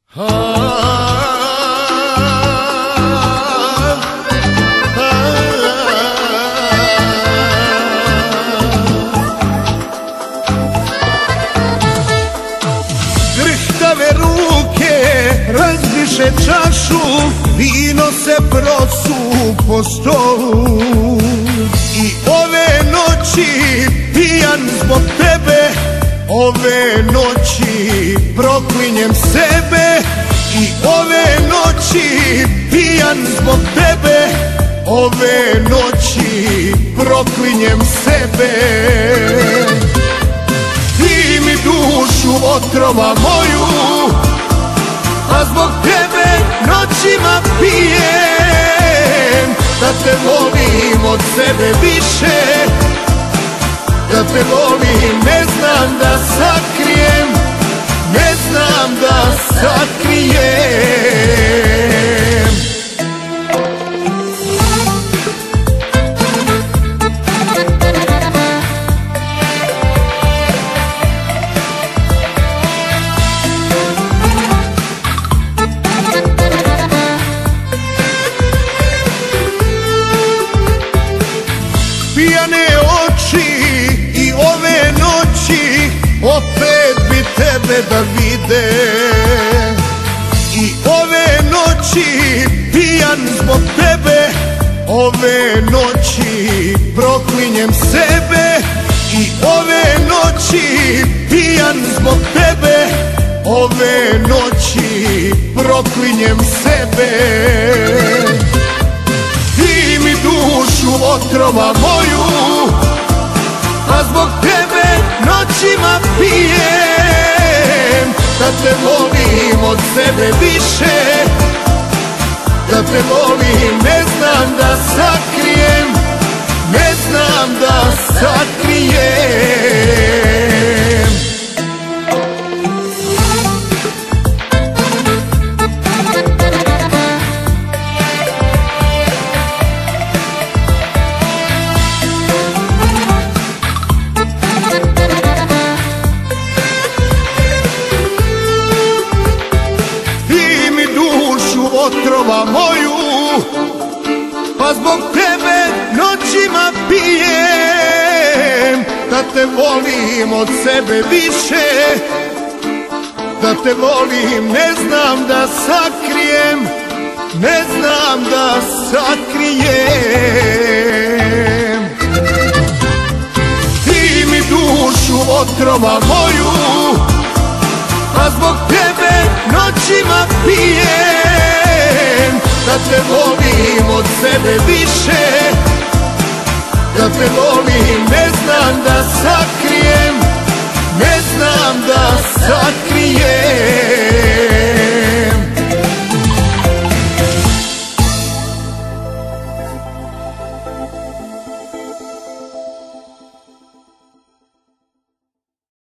Drhtave ruke razdiše čašu, vino se prosu po stolu. I ove noći pijan zbog tebe, ove noći proklinjem sebe. I ove noći pijan zbog tebe, ove noći proklinjem sebe. Ti mi dušu otrova moju, a zbog tebe noćima pijem. Da te volim od sebe više, da te volim ne znam da sakrijem, ne znam da sakrijem. Pijane oči i ove noći opet bi tebe da vide. I ove noći pijan zbog tebe, ove noći proklinjem sebe. I ove noći pijan zbog tebe, ove noći proklinjem sebe. Ti mi dušu otrova moju, a zbog tebe noćima pijem. Da te volim od sebe više, da te volim ne znam da sakrijem, ne znam da sakrijem. Otrova moju, pa zbog tebe noćima pijem. Da te volim od sebe više, da te volim ne znam da sakrijem, ne znam da sakrijem. Ti mi dušu otrova moju, a zbog tebe noćima pijem. Da te volim od sebe više, da te volim ne znam da sakrijem, ne znam da sakrijem.